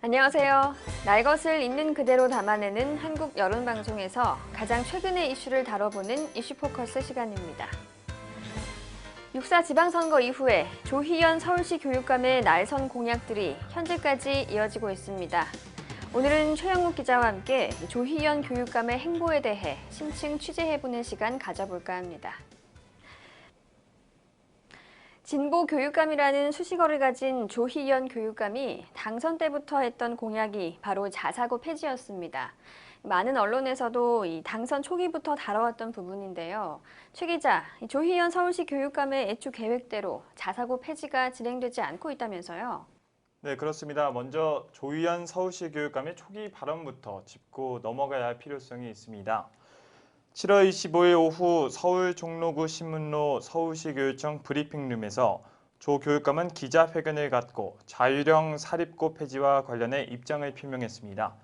안녕하세요. 날 것을 있는 그대로 담아내는 한국 여론방송에서 가장 최근의 이슈를 다뤄보는 이슈포커스 시간입니다. 6.4 지방선거 이후에 조희연 서울시 교육감의 날선 공약들이 현재까지 이어지고 있습니다. 오늘은 최영욱 기자와 함께 조희연 교육감의 행보에 대해 심층 취재해보는 시간 가져볼까 합니다. 진보 교육감이라는 수식어를 가진 조희연 교육감이 당선 때부터 했던 공약이 바로 자사고 폐지였습니다. 많은 언론에서도 이 당선 초기부터 다뤄왔던 부분인데요. 최 기자, 조희연 서울시 교육감의 애초 계획대로 자사고 폐지가 진행되지 않고 있다면서요? 네, 그렇습니다. 먼저 조희연 서울시 교육감의 초기 발언부터 짚고 넘어가야 할 필요성이 있습니다. 7월 25일 오후 서울 종로구 신문로 서울시 교육청 브리핑룸에서 조 교육감은 기자회견을 갖고 자율형 사립고 폐지와 관련해 입장을 표명했습니다.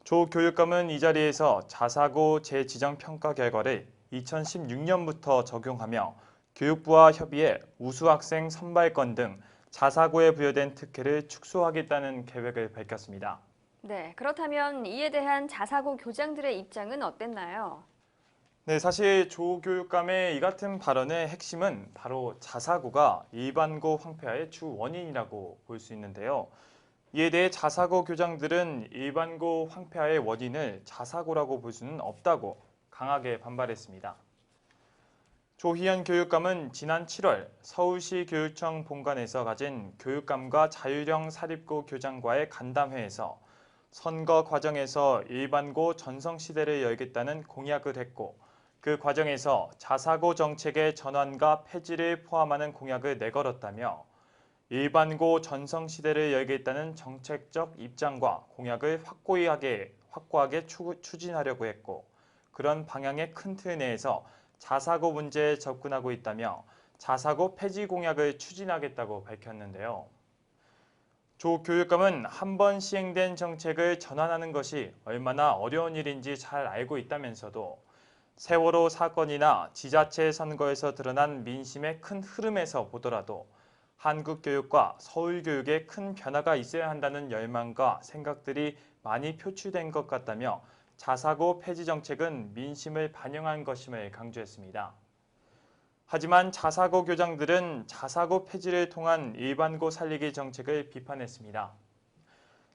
조 교육감은 이 자리에서 자사고 재지정 평가 결과를 2016년부터 적용하며 교육부와 협의해 우수학생 선발권 등 자사고에 부여된 특혜를 축소하겠다는 계획을 밝혔습니다. 네, 그렇다면 이에 대한 자사고 교장들의 입장은 어땠나요? 네, 사실 조 교육감의 이 같은 발언의 핵심은 바로 자사고가 일반고 황폐화의 주 원인이라고 볼 수 있는데요. 이에 대해 자사고 교장들은 일반고 황폐화의 원인을 자사고라고 볼 수는 없다고 강하게 반발했습니다. 조희연 교육감은 지난 7월 서울시 교육청 본관에서 가진 교육감과 자율형 사립고 교장과의 간담회에서 선거 과정에서 일반고 전성시대를 열겠다는 공약을 했고 그 과정에서 자사고 정책의 전환과 폐지를 포함하는 공약을 내걸었다며 일반고 전성시대를 열겠다는 정책적 입장과 공약을 확고하게 추진하려고 했고 그런 방향의 큰 틀 내에서 자사고 문제에 접근하고 있다며 자사고 폐지 공약을 추진하겠다고 밝혔는데요. 조 교육감은 한 번 시행된 정책을 전환하는 것이 얼마나 어려운 일인지 잘 알고 있다면서도 세월호 사건이나 지자체 선거에서 드러난 민심의 큰 흐름에서 보더라도 한국 교육과 서울 교육에 큰 변화가 있어야 한다는 열망과 생각들이 많이 표출된 것 같다며 자사고 폐지 정책은 민심을 반영한 것임을 강조했습니다. 하지만 자사고 교장들은 자사고 폐지를 통한 일반고 살리기 정책을 비판했습니다.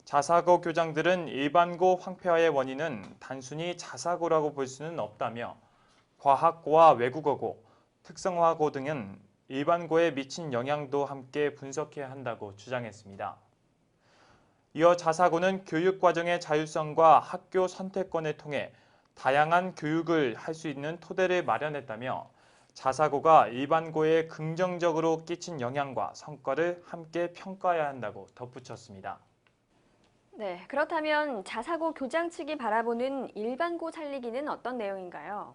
자사고 교장들은 일반고 황폐화의 원인은 단순히 자사고라고 볼 수는 없다며 과학고와 외국어고, 특성화고 등은 일반고에 미친 영향도 함께 분석해야 한다고 주장했습니다. 이어 자사고는 교육과정의 자율성과 학교 선택권을 통해 다양한 교육을 할 수 있는 토대를 마련했다며 자사고가 일반고에 긍정적으로 끼친 영향과 성과를 함께 평가해야 한다고 덧붙였습니다. 네, 그렇다면 자사고 교장 측이 바라보는 일반고 살리기는 어떤 내용인가요?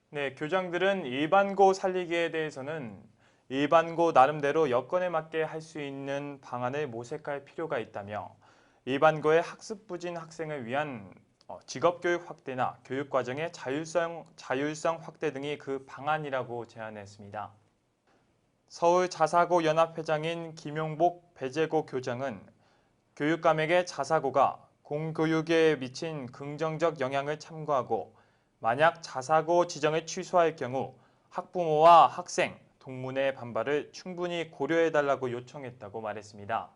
네, 교장들은 일반고 살리기에 대해서는 일반고 나름대로 여건에 맞게 할 수 있는 방안을 모색할 필요가 있다며 일반고의 학습 부진 학생을 위한 직업교육 확대나 교육과정의 자율성 확대 등이 그 방안이라고 제안했습니다. 서울 자사고 연합회장인 김용복 배재고 교장은 교육감에게 자사고가 공교육에 미친 긍정적 영향을 참고하고 만약 자사고 지정을 취소할 경우 학부모와 학생, 동문의 반발을 충분히 고려해달라고 요청했다고 말했습니다.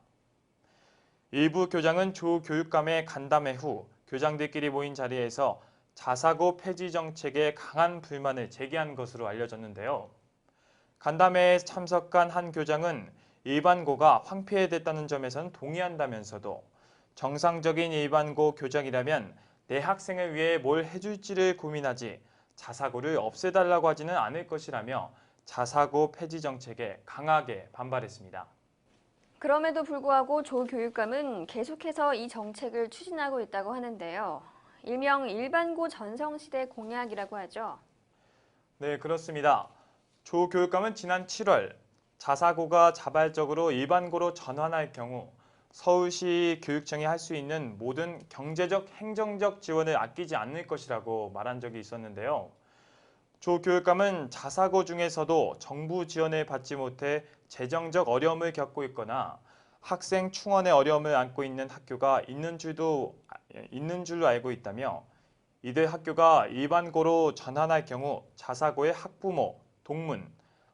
일부 교장은 조 교육감의 간담회 후 교장들끼리 모인 자리에서 자사고 폐지 정책에 강한 불만을 제기한 것으로 알려졌는데요. 간담회에 참석한 한 교장은 일반고가 황폐해됐다는 점에선 동의한다면서도 정상적인 일반고 교장이라면 내 학생을 위해 뭘 해줄지를 고민하지 자사고를 없애달라고 하지는 않을 것이라며 자사고 폐지 정책에 강하게 반발했습니다. 그럼에도 불구하고 조 교육감은 계속해서 이 정책을 추진하고 있다고 하는데요. 일명 일반고 전성시대 공약이라고 하죠. 네, 그렇습니다. 조 교육감은 지난 7월 자사고가 자발적으로 일반고로 전환할 경우 서울시 교육청이 할 수 있는 모든 경제적, 행정적 지원을 아끼지 않을 것이라고 말한 적이 있었는데요. 조 교육감은 자사고 중에서도 정부 지원을 받지 못해 재정적 어려움을 겪고 있거나 학생 충원의 어려움을 안고 있는 학교가 있는 줄로 알고 있다며 이들 학교가 일반고로 전환할 경우 자사고의 학부모, 동문,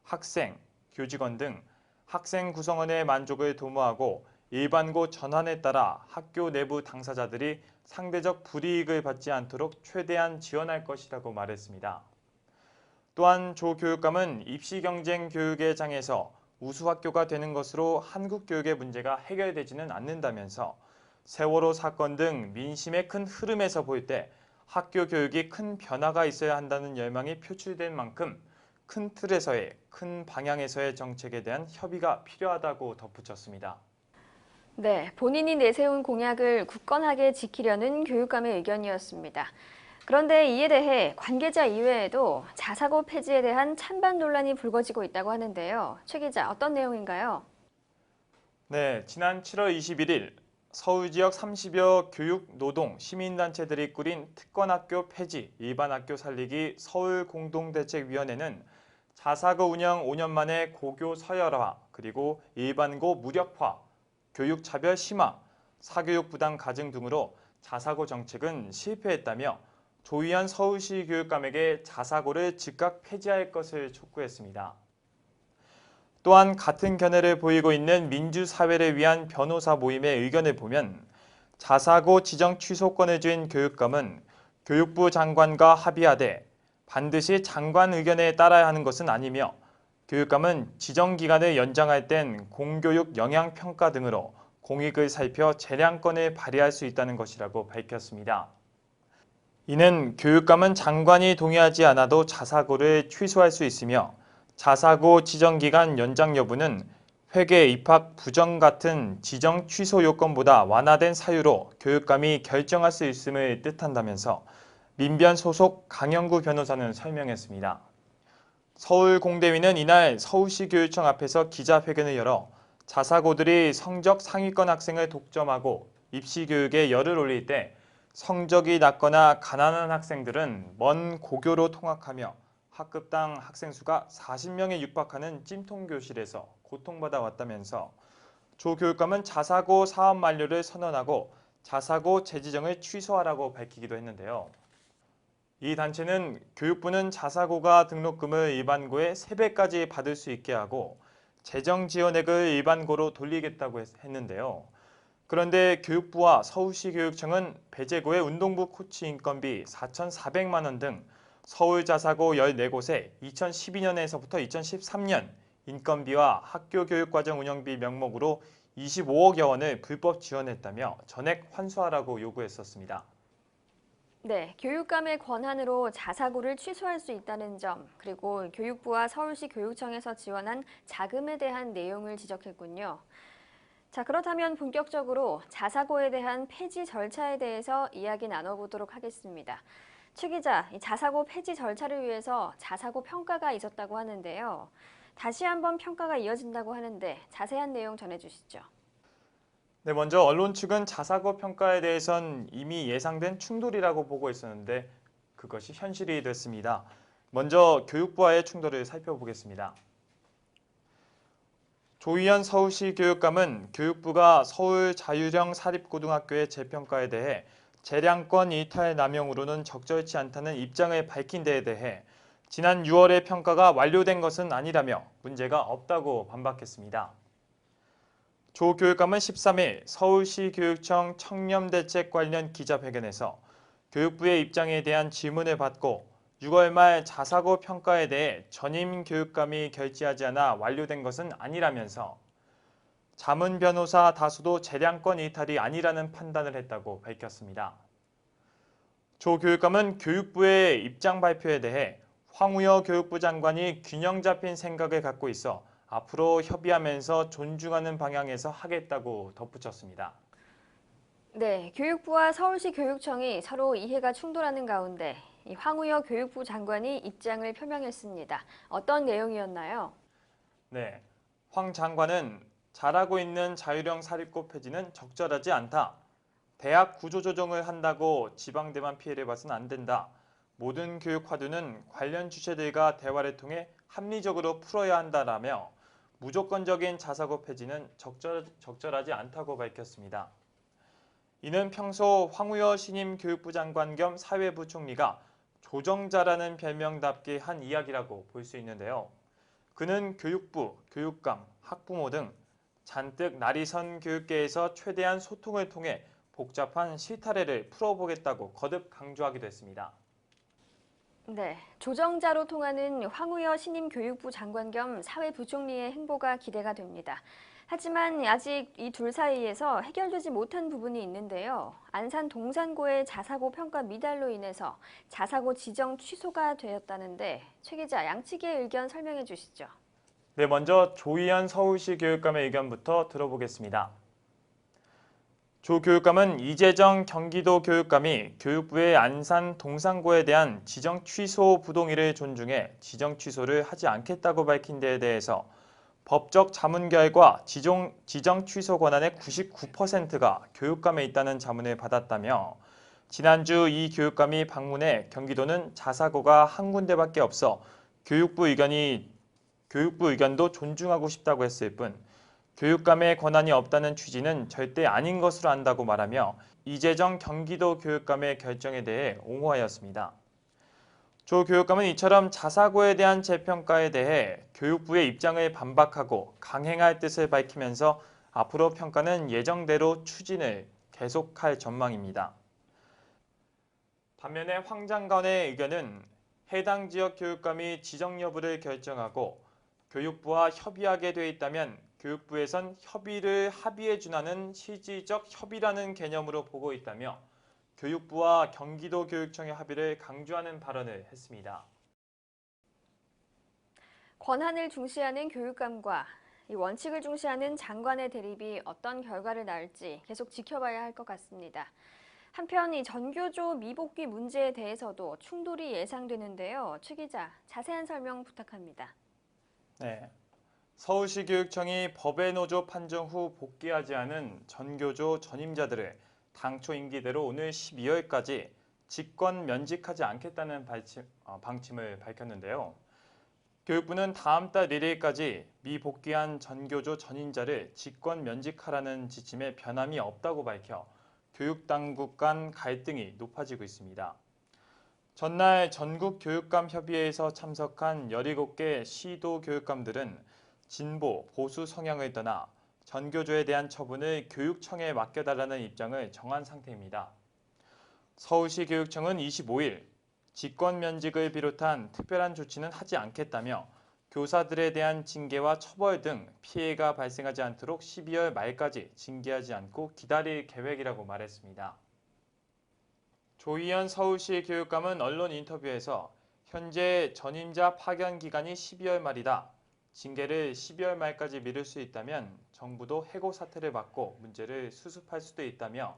학생, 교직원 등 학생 구성원의 만족을 도모하고 일반고 전환에 따라 학교 내부 당사자들이 상대적 불이익을 받지 않도록 최대한 지원할 것이라고 말했습니다. 또한 조 교육감은 입시 경쟁 교육의 장에서 우수 학교가 되는 것으로 한국 교육의 문제가 해결되지는 않는다면서 세월호 사건 등 민심의 큰 흐름에서 볼 때 학교 교육이 큰 변화가 있어야 한다는 열망이 표출된 만큼 큰 틀에서의, 큰 방향에서의 정책에 대한 협의가 필요하다고 덧붙였습니다. 네, 본인이 내세운 공약을 굳건하게 지키려는 교육감의 의견이었습니다. 그런데 이에 대해 관계자 이외에도 자사고 폐지에 대한 찬반 논란이 불거지고 있다고 하는데요. 최 기자, 어떤 내용인가요? 네, 지난 7월 21일 서울 지역 30여 교육, 노동, 시민단체들이 꾸린 특권학교 폐지, 일반학교 살리기 서울공동대책위원회는 자사고 운영 5년 만에 고교 서열화, 그리고 일반고 무력화, 교육 차별 심화, 사교육 부담 가중 등으로 자사고 정책은 실패했다며 조희연 서울시 교육감에게 자사고를 즉각 폐지할 것을 촉구했습니다. 또한 같은 견해를 보이고 있는 민주사회를 위한 변호사 모임의 의견을 보면 자사고 지정 취소권을 쥔 교육감은 교육부 장관과 합의하되 반드시 장관 의견에 따라야 하는 것은 아니며 교육감은 지정 기간을 연장할 땐 공교육 영향평가 등으로 공익을 살펴 재량권을 발휘할 수 있다는 것이라고 밝혔습니다. 이는 교육감은 장관이 동의하지 않아도 자사고를 취소할 수 있으며 자사고 지정기간 연장 여부는 회계 입학 부정 같은 지정 취소 요건보다 완화된 사유로 교육감이 결정할 수 있음을 뜻한다면서 민변 소속 강영구 변호사는 설명했습니다. 서울공대위는 이날 서울시 교육청 앞에서 기자회견을 열어 자사고들이 성적 상위권 학생을 독점하고 입시 교육에 열을 올릴 때 성적이 낮거나 가난한 학생들은 먼 고교로 통학하며 학급당 학생 수가 40명에 육박하는 찜통교실에서 고통받아 왔다면서 조 교육감은 자사고 사업 만료를 선언하고 자사고 재지정을 취소하라고 밝히기도 했는데요. 이 단체는 교육부는 자사고가 등록금을 일반고의 3배까지 받을 수 있게 하고 재정 지원액을 일반고로 돌리겠다고 했는데요. 그런데 교육부와 서울시 교육청은 배제고의 운동부 코치 인건비 4,400만 원 등 서울 자사고 14곳에 2012년에서부터 2013년 인건비와 학교 교육과정 운영비 명목으로 25억여 원을 불법 지원했다며 전액 환수하라고 요구했었습니다. 네, 교육감의 권한으로 자사고를 취소할 수 있다는 점, 그리고 교육부와 서울시 교육청에서 지원한 자금에 대한 내용을 지적했군요. 자, 그렇다면 본격적으로 자사고에 대한 폐지 절차에 대해서 이야기 나눠보도록 하겠습니다. 최 기자, 이 자사고 폐지 절차를 위해서 자사고 평가가 있었다고 하는데요. 다시 한번 평가가 이어진다고 하는데 자세한 내용 전해주시죠. 네, 먼저 언론 측은 자사고 평가에 대해선 이미 예상된 충돌이라고 보고 있었는데 그것이 현실이 됐습니다. 먼저 교육부와의 충돌을 살펴보겠습니다. 조희연 서울시 교육감은 교육부가 서울 자율형 사립고등학교의 재평가에 대해 재량권 이탈 남용으로는 적절치 않다는 입장을 밝힌 데에 대해 지난 6월에 평가가 완료된 것은 아니라며 문제가 없다고 반박했습니다. 조 교육감은 13일 서울시 교육청 청렴대책 관련 기자회견에서 교육부의 입장에 대한 질문을 받고 6월 말 자사고 평가에 대해 전임 교육감이 결재하지 않아 완료된 것은 아니라면서 자문 변호사 다수도 재량권 이탈이 아니라는 판단을 했다고 밝혔습니다. 조 교육감은 교육부의 입장 발표에 대해 황우여 교육부 장관이 균형 잡힌 생각을 갖고 있어 앞으로 협의하면서 존중하는 방향에서 하겠다고 덧붙였습니다. 네, 교육부와 서울시 교육청이 서로 이해가 충돌하는 가운데 이 황우여 교육부 장관이 입장을 표명했습니다. 어떤 내용이었나요? 네, 황 장관은 잘하고 있는 자율형 사립고 폐지는 적절하지 않다. 대학 구조조정을 한다고 지방대만 피해를 봐서는 안 된다. 모든 교육 화두는 관련 주체들과 대화를 통해 합리적으로 풀어야 한다라며 무조건적인 자사고 폐지는 적절하지 않다고 밝혔습니다. 이는 평소 황우여 신임 교육부 장관 겸 사회부 총리가 조정자라는 별명답게 한 이야기라고 볼 수 있는데요. 그는 교육부, 교육감, 학부모 등 잔뜩 날이 선 교육계에서 최대한 소통을 통해 복잡한 실타래를 풀어보겠다고 거듭 강조하기도 했습니다. 네, 조정자로 통하는 황우여 신임 교육부 장관 겸 사회부총리의 행보가 기대가 됩니다. 하지만 아직 이 둘 사이에서 해결되지 못한 부분이 있는데요. 안산 동산고의 자사고 평가 미달로 인해서 자사고 지정 취소가 되었다는데 최 기자 양측의 의견 설명해 주시죠. 네, 먼저 조희연 서울시 교육감의 의견부터 들어보겠습니다. 조 교육감은 이재정 경기도 교육감이 교육부의 안산 동산고에 대한 지정 취소 부동의를 존중해 지정 취소를 하지 않겠다고 밝힌 데에 대해서 법적 자문 결과 지정 취소 권한의 99%가 교육감에 있다는 자문을 받았다며 지난주 이 교육감이 방문해 경기도는 자사고가 한 군데밖에 없어 교육부 의견도 존중하고 싶다고 했을 뿐 교육감의 권한이 없다는 취지는 절대 아닌 것으로 안다고 말하며 이재정 경기도 교육감의 결정에 대해 옹호하였습니다. 조 교육감은 이처럼 자사고에 대한 재평가에 대해 교육부의 입장을 반박하고 강행할 뜻을 밝히면서 앞으로 평가는 예정대로 추진을 계속할 전망입니다. 반면에 황 장관의 의견은 해당 지역 교육감이 지정 여부를 결정하고 교육부와 협의하게 돼 있다면 교육부에선 협의를 합의에 준하는 실질적 협의라는 개념으로 보고 있다며 교육부와 경기도 교육청의 합의를 강조하는 발언을 했습니다. 권한을 중시하는 교육감과 이 원칙을 중시하는 장관의 대립이 어떤 결과를 낳을지 계속 지켜봐야 할 것 같습니다. 한편 이 전교조 미복귀 문제에 대해서도 충돌이 예상되는데요. 최 기자, 자세한 설명 부탁합니다. 네. 서울시 교육청이 법의 노조 판정 후 복귀하지 않은 전교조 전임자들을 당초 임기대로 오늘 12월까지 직권 면직하지 않겠다는 방침을 밝혔는데요. 교육부는 다음 달 1일까지 미복귀한 전교조 전임자를 직권 면직하라는 지침에 변함이 없다고 밝혀 교육당국 간 갈등이 높아지고 있습니다. 전날 전국교육감협의회에서 참석한 17개 시도 교육감들은 진보, 보수 성향을 떠나 전교조에 대한 처분을 교육청에 맡겨달라는 입장을 정한 상태입니다. 서울시 교육청은 25일 직권 면직을 비롯한 특별한 조치는 하지 않겠다며 교사들에 대한 징계와 처벌 등 피해가 발생하지 않도록 12월 말까지 징계하지 않고 기다릴 계획이라고 말했습니다. 조희연 서울시 교육감은 언론 인터뷰에서 현재 전임자 파견 기간이 12월 말이다. 징계를 12월 말까지 미룰 수 있다면 정부도 해고 사태를 막고 문제를 수습할 수도 있다며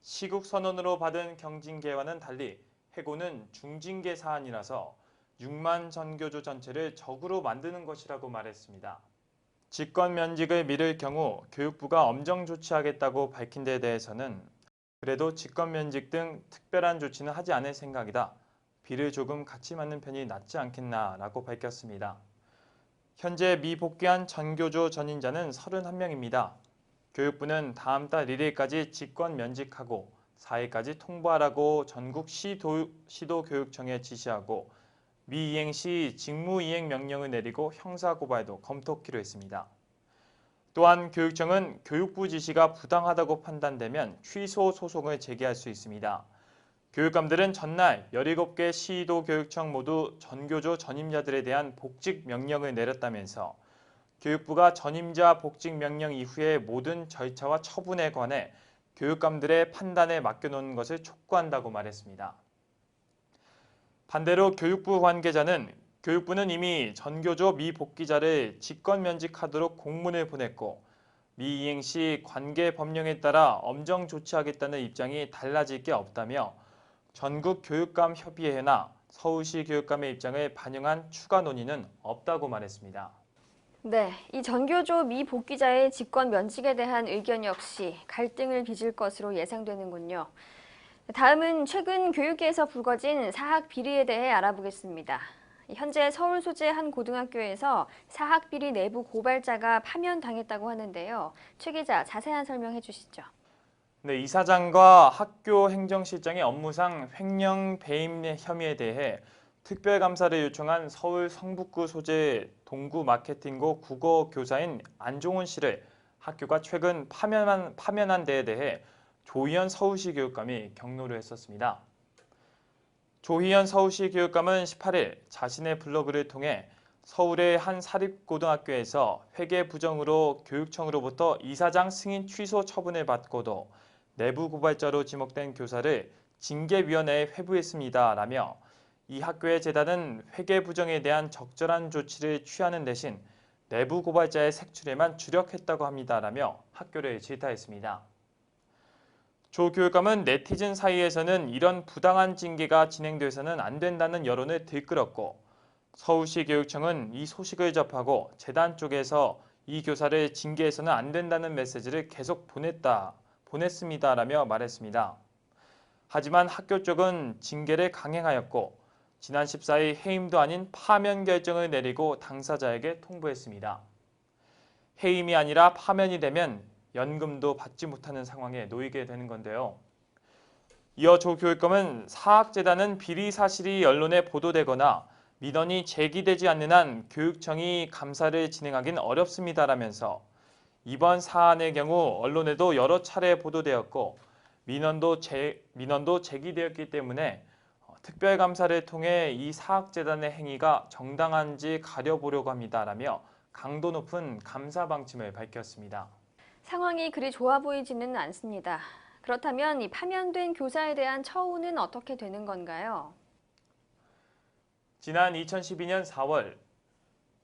시국 선언으로 받은 경징계와는 달리 해고는 중징계 사안이라서 6만 전교조 전체를 적으로 만드는 것이라고 말했습니다. 직권 면직을 미룰 경우 교육부가 엄정 조치하겠다고 밝힌 데 대해서는 그래도 직권 면직 등 특별한 조치는 하지 않을 생각이다. 비를 조금 같이 맞는 편이 낫지 않겠나라고 밝혔습니다. 현재 미복귀한 전교조 전임자는 31명입니다. 교육부는 다음 달 1일까지 직권 면직하고 4일까지 통보하라고 전국 시도교육청에 지시하고 미이행 시 직무이행 명령을 내리고 형사고발도 검토키로 했습니다. 또한 교육청은 교육부 지시가 부당하다고 판단되면 취소 소송을 제기할 수 있습니다. 교육감들은 전날 17개 시도 교육청 모두 전교조 전임자들에 대한 복직 명령을 내렸다면서 교육부가 전임자 복직 명령 이후의 모든 절차와 처분에 관해 교육감들의 판단에 맡겨놓은 것을 촉구한다고 말했습니다. 반대로 교육부 관계자는 교육부는 이미 전교조 미복귀자를 직권 면직하도록 공문을 보냈고 미이행 시 관계 법령에 따라 엄정 조치하겠다는 입장이 달라질 게 없다며 전국교육감협의회나 서울시 교육감의 입장을 반영한 추가 논의는 없다고 말했습니다. 네, 이 전교조 미복귀자의 직권 면직에 대한 의견 역시 갈등을 빚을 것으로 예상되는군요. 다음은 최근 교육계에서 불거진 사학 비리에 대해 알아보겠습니다. 현재 서울 소재 한 고등학교에서 사학비리 내부 고발자가 파면당했다고 하는데요. 최 기자, 자세한 설명해 주시죠. 네, 이사장과 학교 행정실장의 업무상 횡령 배임 혐의에 대해 특별감사를 요청한 서울 성북구 소재 동구마케팅고 국어교사인 안종훈 씨를 학교가 최근 파면한 데에 대해 조희연 서울시 교육감이 격노를 했었습니다. 조희연 서울시 교육감은 18일 자신의 블로그를 통해 서울의 한 사립고등학교에서 회계 부정으로 교육청으로부터 이사장 승인 취소 처분을 받고도 내부 고발자로 지목된 교사를 징계위원회에 회부했습니다라며 이 학교의 재단은 회계 부정에 대한 적절한 조치를 취하는 대신 내부 고발자의 색출에만 주력했다고 합니다라며 학교를 질타했습니다. 조 교육감은 네티즌 사이에서는 이런 부당한 징계가 진행돼서는 안 된다는 여론을 들끓었고 서울시 교육청은 이 소식을 접하고 재단 쪽에서 이 교사를 징계해서는 안 된다는 메시지를 계속 보냈습니다라며 말했습니다. 하지만 학교 쪽은 징계를 강행하였고 지난 14일 해임도 아닌 파면 결정을 내리고 당사자에게 통보했습니다. 해임이 아니라 파면이 되면 연금도 받지 못하는 상황에 놓이게 되는 건데요. 이어 조 교육감은 사학재단은 비리 사실이 언론에 보도되거나 민원이 제기되지 않는 한 교육청이 감사를 진행하긴 어렵습니다라면서 이번 사안의 경우 언론에도 여러 차례 보도되었고 민원도 제기되었기 때문에 특별감사를 통해 이 사학재단의 행위가 정당한지 가려보려고 합니다라며 강도 높은 감사 방침을 밝혔습니다. 상황이 그리 좋아 보이지는 않습니다. 그렇다면 이 파면된 교사에 대한 처우는 어떻게 되는 건가요? 지난 2012년 4월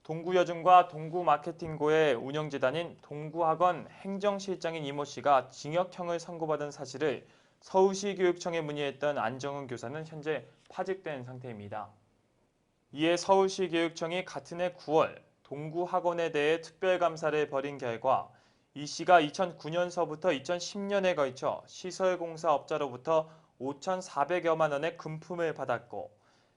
동구여중과 동구마케팅고의 운영재단인 동구학원 행정실장인 이모 씨가 징역형을 선고받은 사실을 서울시 교육청에 문의했던 안정훈 교사는 현재 파직된 상태입니다. 이에 서울시 교육청이 같은 해 9월 동구학원에 대해 특별감사를 벌인 결과 이 씨가 2009년서부터 2010년에 걸쳐 시설공사업자로부터 5,400여만 원의 금품을 받았고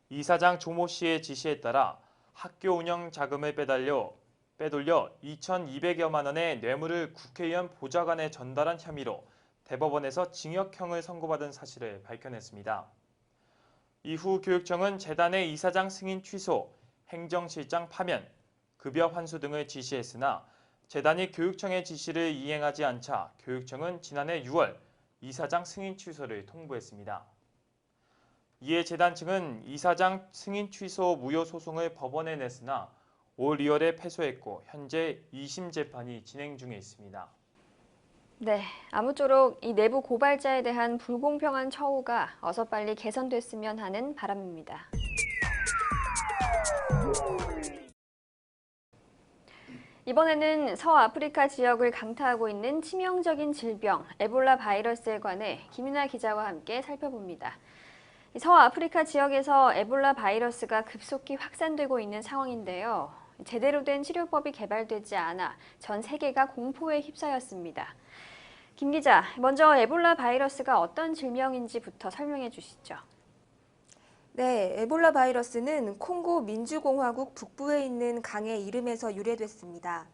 이사장 조모 씨의 지시에 따라 학교 운영 자금을 빼돌려 2,200여만 원의 뇌물을 국회의원 보좌관에 전달한 혐의로 대법원에서 징역형을 선고받은 사실을 밝혀냈습니다. 이후 교육청은 재단의 이사장 승인 취소, 행정실장 파면, 급여 환수 등을 지시했으나 재단이 교육청의 지시를 이행하지 않자 교육청은 지난해 6월 이사장 승인 취소를 통보했습니다. 이에 재단 측은 이사장 승인 취소 무효 소송을 법원에 냈으나 올 2월에 패소했고 현재 2심 재판이 진행 중에 있습니다. 네, 아무쪼록 이 내부 고발자에 대한 불공평한 처우가 어서 빨리 개선됐으면 하는 바람입니다. 이번에는 서아프리카 지역을 강타하고 있는 치명적인 질병 에볼라 바이러스에 관해 김윤아 기자와 함께 살펴봅니다. 서아프리카 지역에서 에볼라 바이러스가 급속히 확산되고 있는 상황인데요. 제대로 된 치료법이 개발되지 않아 전 세계가 공포에 휩싸였습니다. 김 기자, 먼저 에볼라 바이러스가 어떤 질병인지부터 설명해 주시죠. 네, 에볼라 바이러스는 콩고 민주공화국 북부에 있는 강의 이름에서 유래됐습니다.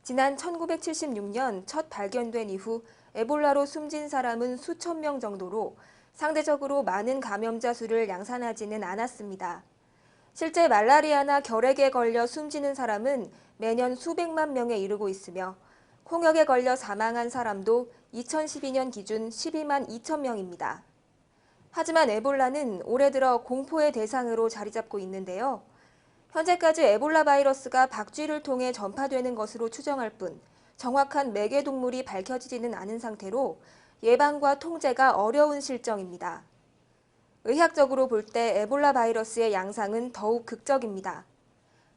지난 1976년 첫 발견된 이후 에볼라로 숨진 사람은 수천 명 정도로 상대적으로 많은 감염자 수를 양산하지는 않았습니다. 실제 말라리아나 결핵에 걸려 숨지는 사람은 매년 수백만 명에 이르고 있으며 홍역에 걸려 사망한 사람도 2012년 기준 12만 2천 명입니다. 하지만 에볼라는 올해 들어 공포의 대상으로 자리 잡고 있는데요. 현재까지 에볼라 바이러스가 박쥐를 통해 전파되는 것으로 추정할 뿐 정확한 매개 동물이 밝혀지지는 않은 상태로 예방과 통제가 어려운 실정입니다. 의학적으로 볼 때 에볼라 바이러스의 양상은 더욱 극적입니다.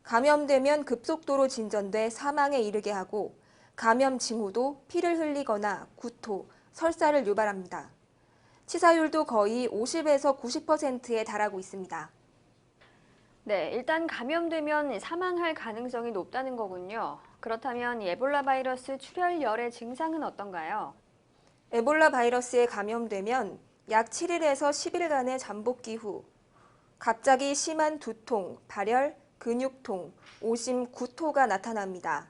감염되면 급속도로 진전돼 사망에 이르게 하고 감염 징후도 피를 흘리거나 구토, 설사를 유발합니다. 치사율도 거의 50에서 90%에 달하고 있습니다. 네, 일단 감염되면 사망할 가능성이 높다는 거군요. 그렇다면 이 에볼라 바이러스 출혈열의 증상은 어떤가요? 에볼라 바이러스에 감염되면 약 7일에서 10일간의 잠복기 후 갑자기 심한 두통, 발열, 근육통, 오심, 구토가 나타납니다.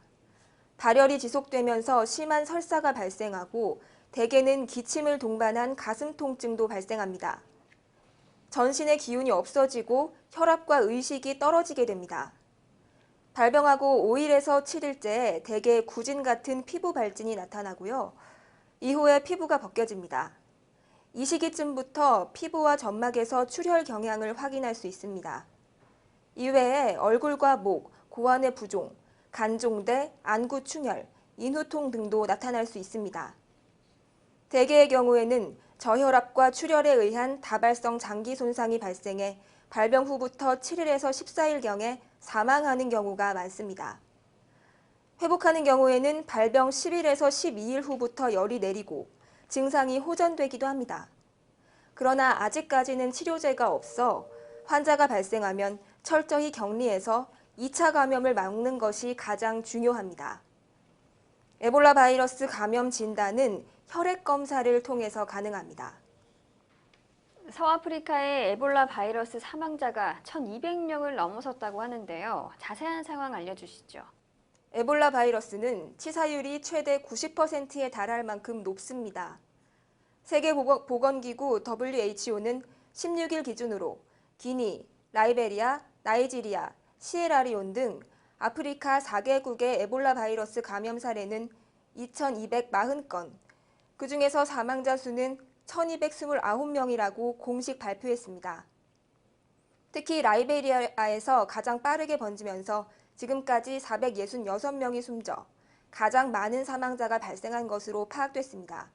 발열이 지속되면서 심한 설사가 발생하고 대개는 기침을 동반한 가슴 통증도 발생합니다. 전신의 기운이 없어지고 혈압과 의식이 떨어지게 됩니다. 발병하고 5일에서 7일째에 대개 구진 같은 피부 발진이 나타나고요. 이후에 피부가 벗겨집니다. 이 시기쯤부터 피부와 점막에서 출혈 경향을 확인할 수 있습니다. 이외에 얼굴과 목, 고환의 부종, 간종대, 안구 충혈, 인후통 등도 나타날 수 있습니다. 대개의 경우에는 저혈압과 출혈에 의한 다발성 장기 손상이 발생해 발병 후부터 7일에서 14일경에 사망하는 경우가 많습니다. 회복하는 경우에는 발병 10일에서 12일 후부터 열이 내리고 증상이 호전되기도 합니다. 그러나 아직까지는 치료제가 없어 환자가 발생하면 철저히 격리해서 2차 감염을 막는 것이 가장 중요합니다. 에볼라 바이러스 감염 진단은 혈액 검사를 통해서 가능합니다. 서아프리카의 에볼라 바이러스 사망자가 1,200명을 넘어섰다고 하는데요. 자세한 상황 알려주시죠. 에볼라 바이러스는 치사율이 최대 90%에 달할 만큼 높습니다. 세계보건기구 WHO는 16일 기준으로 기니, 라이베리아, 나이지리아, 시에라리온 등 아프리카 4개국의 에볼라 바이러스 감염 사례는 2,240건, 그중에서 사망자 수는 1,229명이라고 공식 발표했습니다. 특히 라이베리아에서 가장 빠르게 번지면서 지금까지 466명이 숨져 가장 많은 사망자가 발생한 것으로 파악됐습니다.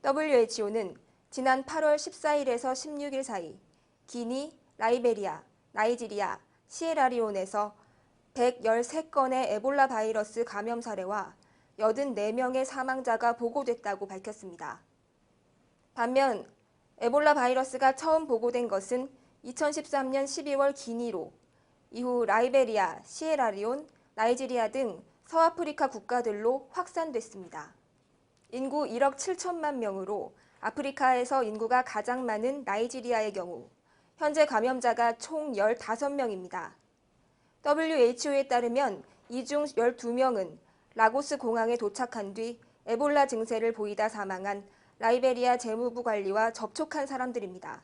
WHO는 지난 8월 14일에서 16일 사이 기니, 라이베리아, 나이지리아, 시에라리온에서 113건의 에볼라 바이러스 감염 사례와 84명의 사망자가 보고됐다고 밝혔습니다. 반면 에볼라 바이러스가 처음 보고된 것은 2013년 12월 기니로 이후 라이베리아, 시에라리온, 나이지리아 등 서아프리카 국가들로 확산됐습니다. 인구 1억 7천만 명으로 아프리카에서 인구가 가장 많은 나이지리아의 경우 현재 감염자가 총 15명입니다. WHO에 따르면 이 중 12명은 라고스 공항에 도착한 뒤 에볼라 증세를 보이다 사망한 라이베리아 재무부 관리와 접촉한 사람들입니다.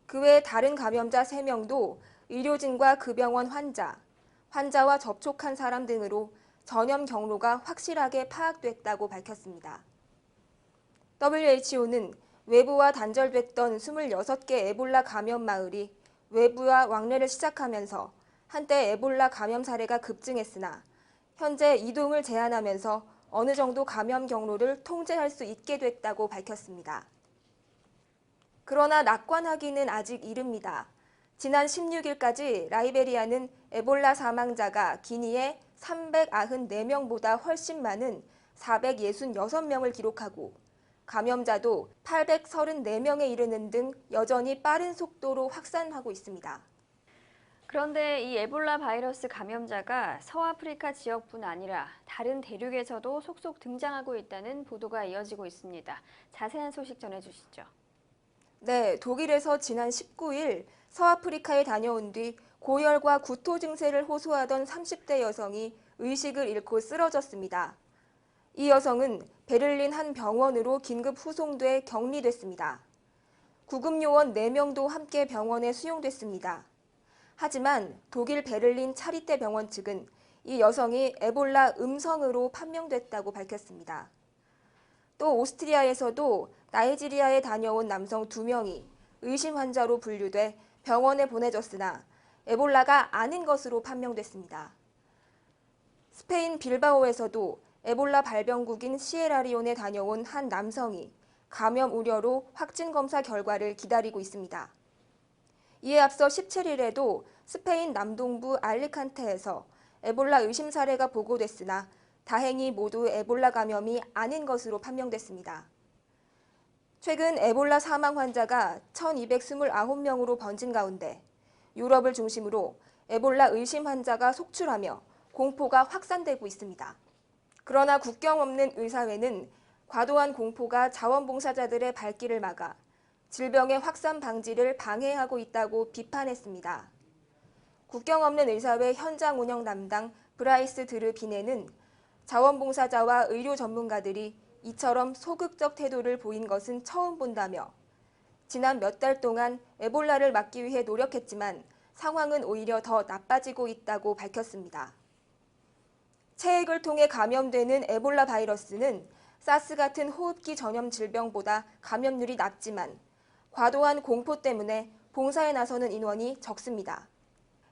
그 외 다른 감염자 3명도 의료진과 그 병원 환자와 접촉한 사람 등으로 전염 경로가 확실하게 파악됐다고 밝혔습니다. WHO는 외부와 단절됐던 26개 에볼라 감염 마을이 외부와 왕래를 시작하면서 한때 에볼라 감염 사례가 급증했으나 현재 이동을 제한하면서 어느 정도 감염 경로를 통제할 수 있게 됐다고 밝혔습니다. 그러나 낙관하기는 아직 이릅니다. 지난 16일까지 라이베리아는 에볼라 사망자가 기니의 394명보다 훨씬 많은 466명을 기록하고 감염자도 834명에 이르는 등 여전히 빠른 속도로 확산하고 있습니다. 그런데 이 에볼라 바이러스 감염자가 서아프리카 지역뿐 아니라 다른 대륙에서도 속속 등장하고 있다는 보도가 이어지고 있습니다. 자세한 소식 전해주시죠. 네, 독일에서 지난 19일 서아프리카에 다녀온 뒤 고열과 구토 증세를 호소하던 30대 여성이 의식을 잃고 쓰러졌습니다. 이 여성은 베를린 한 병원으로 긴급 후송돼 격리됐습니다. 구급요원 4명도 함께 병원에 수용됐습니다. 하지만 독일 베를린 차리떼 병원 측은 이 여성이 에볼라 음성으로 판명됐다고 밝혔습니다. 또 오스트리아에서도 나이지리아에 다녀온 남성 2명이 의심 환자로 분류돼 병원에 보내졌으나 에볼라가 아닌 것으로 판명됐습니다. 스페인 빌바오에서도 에볼라 발병국인 시에라리온에 다녀온 한 남성이 감염 우려로 확진 검사 결과를 기다리고 있습니다. 이에 앞서 17일에도 스페인 남동부 알리칸테에서 에볼라 의심 사례가 보고됐으나 다행히 모두 에볼라 감염이 아닌 것으로 판명됐습니다. 최근 에볼라 사망 환자가 1,229명으로 번진 가운데 유럽을 중심으로 에볼라 의심 환자가 속출하며 공포가 확산되고 있습니다. 그러나 국경 없는 의사회는 과도한 공포가 자원봉사자들의 발길을 막아 질병의 확산 방지를 방해하고 있다고 비판했습니다. 국경 없는 의사회 현장 운영 담당 브라이스 드르비네는 자원봉사자와 의료 전문가들이 이처럼 소극적 태도를 보인 것은 처음 본다며 지난 몇 달 동안 에볼라를 막기 위해 노력했지만 상황은 오히려 더 나빠지고 있다고 밝혔습니다. 체액을 통해 감염되는 에볼라 바이러스는 사스 같은 호흡기 전염 질병보다 감염률이 낮지만 과도한 공포 때문에 봉사에 나서는 인원이 적습니다.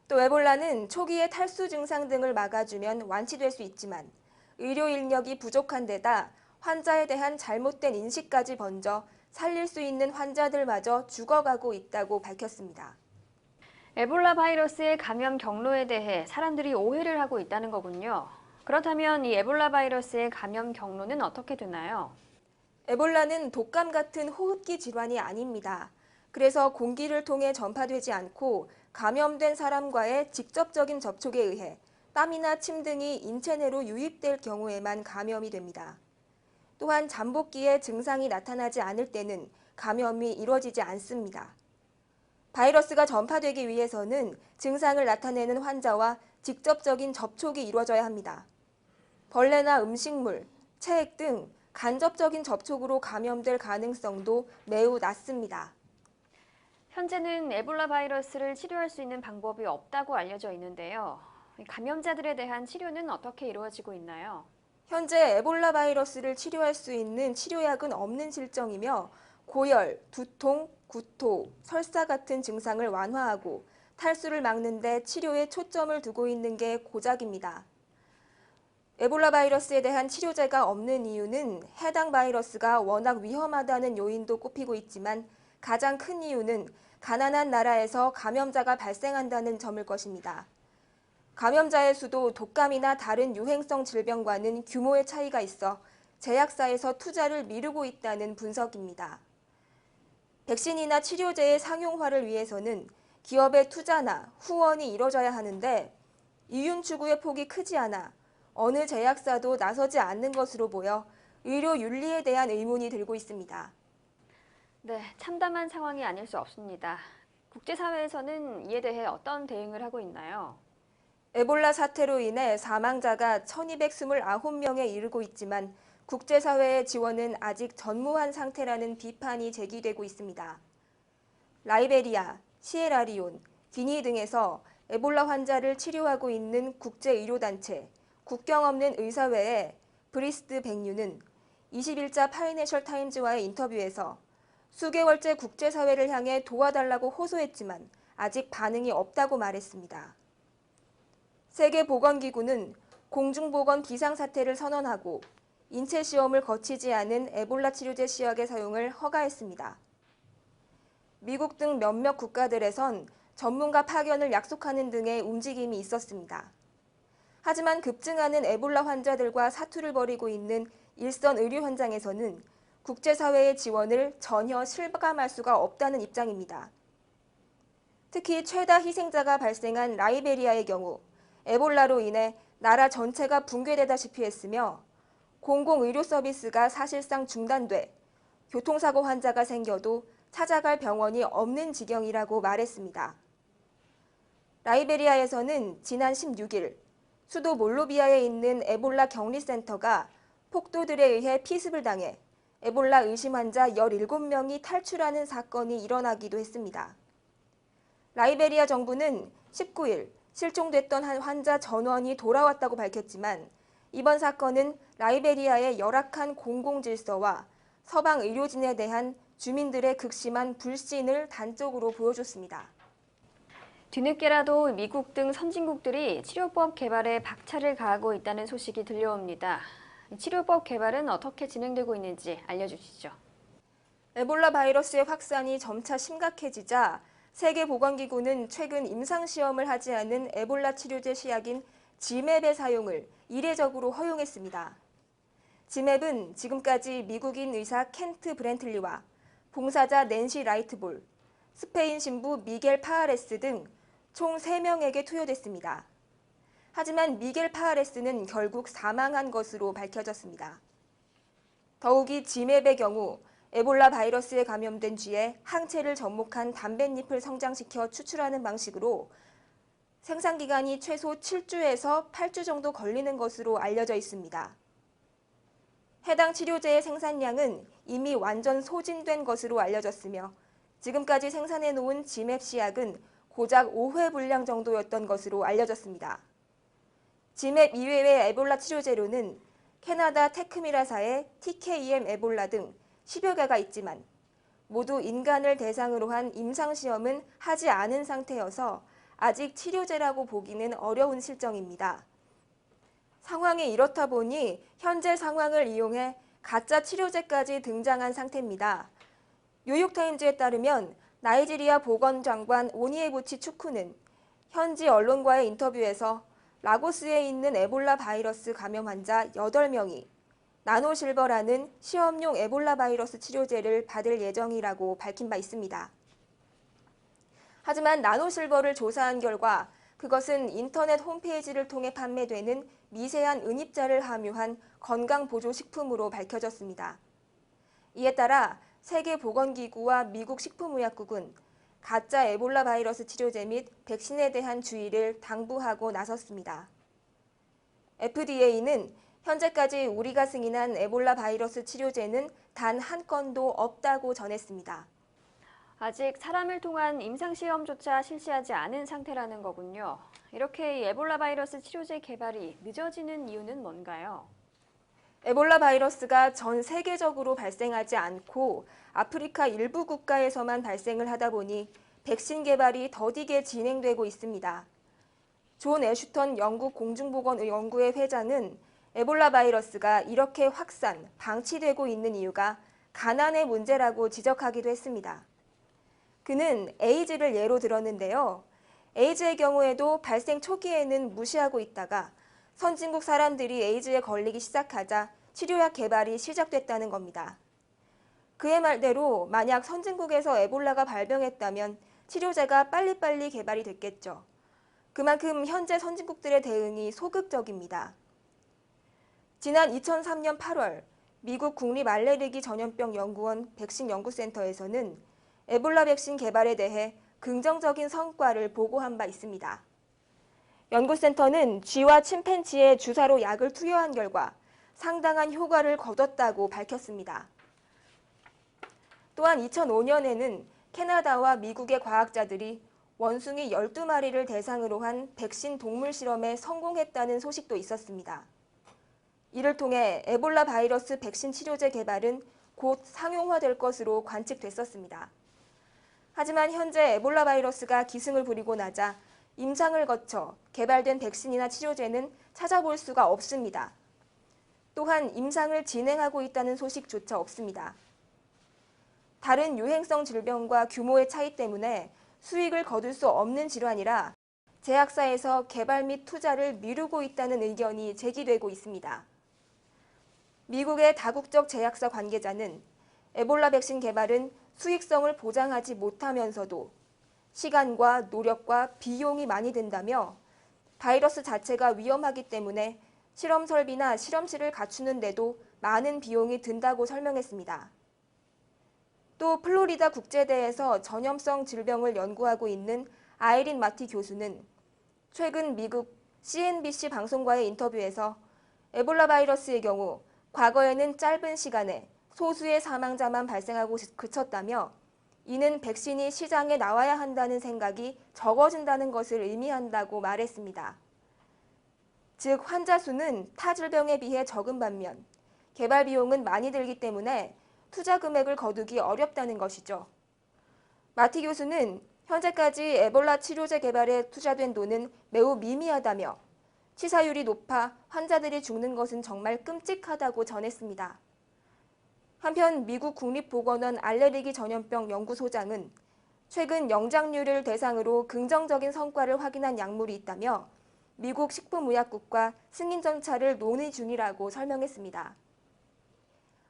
또 에볼라는 초기의 탈수 증상 등을 막아주면 완치될 수 있지만 의료 인력이 부족한 데다 환자에 대한 잘못된 인식까지 번져 살릴 수 있는 환자들마저 죽어가고 있다고 밝혔습니다. 에볼라 바이러스의 감염 경로에 대해 사람들이 오해를 하고 있다는 거군요. 그렇다면 이 에볼라 바이러스의 감염 경로는 어떻게 되나요? 에볼라는 독감 같은 호흡기 질환이 아닙니다. 그래서 공기를 통해 전파되지 않고 감염된 사람과의 직접적인 접촉에 의해 땀이나 침 등이 인체 내로 유입될 경우에만 감염이 됩니다. 또한 잠복기에 증상이 나타나지 않을 때는 감염이 이루어지지 않습니다. 바이러스가 전파되기 위해서는 증상을 나타내는 환자와 직접적인 접촉이 이루어져야 합니다. 벌레나 음식물, 체액 등 간접적인 접촉으로 감염될 가능성도 매우 낮습니다. 현재는 에볼라 바이러스를 치료할 수 있는 방법이 없다고 알려져 있는데요. 감염자들에 대한 치료는 어떻게 이루어지고 있나요? 현재 에볼라 바이러스를 치료할 수 있는 치료약은 없는 실정이며 고열, 두통, 구토, 설사 같은 증상을 완화하고 탈수를 막는 데 치료에 초점을 두고 있는 게 고작입니다. 에볼라 바이러스에 대한 치료제가 없는 이유는 해당 바이러스가 워낙 위험하다는 요인도 꼽히고 있지만 가장 큰 이유는 가난한 나라에서 감염자가 발생한다는 점일 것입니다. 감염자의 수도 독감이나 다른 유행성 질병과는 규모의 차이가 있어 제약사에서 투자를 미루고 있다는 분석입니다. 백신이나 치료제의 상용화를 위해서는 기업의 투자나 후원이 이뤄져야 하는데 이윤 추구의 폭이 크지 않아 어느 제약사도 나서지 않는 것으로 보여 의료 윤리에 대한 의문이 들고 있습니다. 네, 참담한 상황이 아닐 수 없습니다. 국제사회에서는 이에 대해 어떤 대응을 하고 있나요? 에볼라 사태로 인해 사망자가 1229명에 이르고 있지만 국제사회의 지원은 아직 전무한 상태라는 비판이 제기되고 있습니다. 라이베리아, 시에라리온, 기니 등에서 에볼라 환자를 치료하고 있는 국제의료단체 국경 없는 의사회의 브리스트 백류는 21자 파이낸셜 타임즈와의 인터뷰에서 수개월째 국제사회를 향해 도와달라고 호소했지만 아직 반응이 없다고 말했습니다. 세계보건기구는 공중보건 비상사태를 선언하고 인체시험을 거치지 않은 에볼라 치료제 시약의 사용을 허가했습니다. 미국 등 몇몇 국가들에선 전문가 파견을 약속하는 등의 움직임이 있었습니다. 하지만 급증하는 에볼라 환자들과 사투를 벌이고 있는 일선 의료 현장에서는 국제사회의 지원을 전혀 실감할 수가 없다는 입장입니다. 특히 최다 희생자가 발생한 라이베리아의 경우 에볼라로 인해 나라 전체가 붕괴되다시피 했으며 공공의료 서비스가 사실상 중단돼 교통사고 환자가 생겨도 찾아갈 병원이 없는 지경이라고 말했습니다. 라이베리아에서는 지난 16일 수도 몰로비아에 있는 에볼라 격리센터가 폭도들에 의해 피습을 당해 에볼라 의심 환자 17명이 탈출하는 사건이 일어나기도 했습니다. 라이베리아 정부는 19일 실종됐던 한 환자 전원이 돌아왔다고 밝혔지만 이번 사건은 라이베리아의 열악한 공공질서와 서방 의료진에 대한 주민들의 극심한 불신을 단적으로 보여줬습니다. 뒤늦게라도 미국 등 선진국들이 치료법 개발에 박차를 가하고 있다는 소식이 들려옵니다. 치료법 개발은 어떻게 진행되고 있는지 알려주시죠. 에볼라 바이러스의 확산이 점차 심각해지자 세계보건기구는 최근 임상시험을 하지 않은 에볼라 치료제 시약인 지맵의 사용을 이례적으로 허용했습니다. 지맵은 지금까지 미국인 의사 켄트 브렌틀리와 봉사자 낸시 라이트볼, 스페인 신부 미겔 파아레스 등 총 3명에게 투여됐습니다. 하지만 미겔 파아레스는 결국 사망한 것으로 밝혀졌습니다. 더욱이 지맵의 경우 에볼라 바이러스에 감염된 쥐에 항체를 접목한 담뱃잎을 성장시켜 추출하는 방식으로 생산 기간이 최소 7주에서 8주 정도 걸리는 것으로 알려져 있습니다. 해당 치료제의 생산량은 이미 완전 소진된 것으로 알려졌으며 지금까지 생산해 놓은 지맵 시약은 고작 5회 분량 정도였던 것으로 알려졌습니다. 지맵 이외의 에볼라 치료제로는 캐나다 테크미라사의 TKEM 에볼라 등 10여 개가 있지만 모두 인간을 대상으로 한 임상시험은 하지 않은 상태여서 아직 치료제라고 보기는 어려운 실정입니다. 상황이 이렇다 보니 현재 상황을 이용해 가짜 치료제까지 등장한 상태입니다. 뉴욕타임즈에 따르면 나이지리아 보건장관 오니에부치 추쿠는 현지 언론과의 인터뷰에서 라고스에 있는 에볼라 바이러스 감염 환자 8명이 나노실버라는 시험용 에볼라 바이러스 치료제를 받을 예정이라고 밝힌 바 있습니다. 하지만 나노실버를 조사한 결과 그것은 인터넷 홈페이지를 통해 판매되는 미세한 은입자를 함유한 건강보조식품으로 밝혀졌습니다. 이에 따라 세계보건기구와 미국 식품의약국은 가짜 에볼라 바이러스 치료제 및 백신에 대한 주의를 당부하고 나섰습니다. FDA는 현재까지 우리가 승인한 에볼라 바이러스 치료제는 단 한 건도 없다고 전했습니다. 아직 사람을 통한 임상시험조차 실시하지 않은 상태라는 거군요. 이렇게 이 에볼라 바이러스 치료제 개발이 늦어지는 이유는 뭔가요? 에볼라 바이러스가 전 세계적으로 발생하지 않고 아프리카 일부 국가에서만 발생을 하다 보니 백신 개발이 더디게 진행되고 있습니다. 존 애슈턴 영국 공중보건연구회 회장은 에볼라 바이러스가 이렇게 확산, 방치되고 있는 이유가 가난의 문제라고 지적하기도 했습니다. 그는 에이즈를 예로 들었는데요. 에이즈의 경우에도 발생 초기에는 무시하고 있다가 선진국 사람들이 에이즈에 걸리기 시작하자 치료약 개발이 시작됐다는 겁니다. 그의 말대로 만약 선진국에서 에볼라가 발병했다면 치료제가 빨리빨리 개발이 됐겠죠. 그만큼 현재 선진국들의 대응이 소극적입니다. 지난 2003년 8월 미국 국립알레르기 전염병 연구원 백신 연구센터에서는 에볼라 백신 개발에 대해 긍정적인 성과를 보고한 바 있습니다. 연구센터는 쥐와 침팬지에 주사로 약을 투여한 결과 상당한 효과를 거뒀다고 밝혔습니다. 또한 2005년에는 캐나다와 미국의 과학자들이 원숭이 12마리를 대상으로 한 백신 동물 실험에 성공했다는 소식도 있었습니다. 이를 통해 에볼라 바이러스 백신 치료제 개발은 곧 상용화될 것으로 관측됐었습니다. 하지만 현재 에볼라 바이러스가 기승을 부리고 나자 임상을 거쳐 개발된 백신이나 치료제는 찾아볼 수가 없습니다. 또한 임상을 진행하고 있다는 소식조차 없습니다. 다른 유행성 질병과 규모의 차이 때문에 수익을 거둘 수 없는 질환이라 제약사에서 개발 및 투자를 미루고 있다는 의견이 제기되고 있습니다. 미국의 다국적 제약사 관계자는 에볼라 백신 개발은 수익성을 보장하지 못하면서도 시간과 노력과 비용이 많이 든다며 바이러스 자체가 위험하기 때문에 실험 설비나 실험실을 갖추는데도 많은 비용이 든다고 설명했습니다. 또 플로리다 국제대에서 전염성 질병을 연구하고 있는 아이린 마티 교수는 최근 미국 CNBC 방송과의 인터뷰에서 에볼라 바이러스의 경우 과거에는 짧은 시간에 소수의 사망자만 발생하고 그쳤다며 이는 백신이 시장에 나와야 한다는 생각이 적어진다는 것을 의미한다고 말했습니다. 즉 환자 수는 타 질병에 비해 적은 반면 개발 비용은 많이 들기 때문에 투자 금액을 거두기 어렵다는 것이죠. 마티 교수는 현재까지 에볼라 치료제 개발에 투자된 돈은 매우 미미하다며 치사율이 높아 환자들이 죽는 것은 정말 끔찍하다고 전했습니다. 한편 미국 국립보건원 알레르기 전염병 연구소장은 최근 영장류를 대상으로 긍정적인 성과를 확인한 약물이 있다며 미국 식품의약국과 승인 절차를 논의 중이라고 설명했습니다.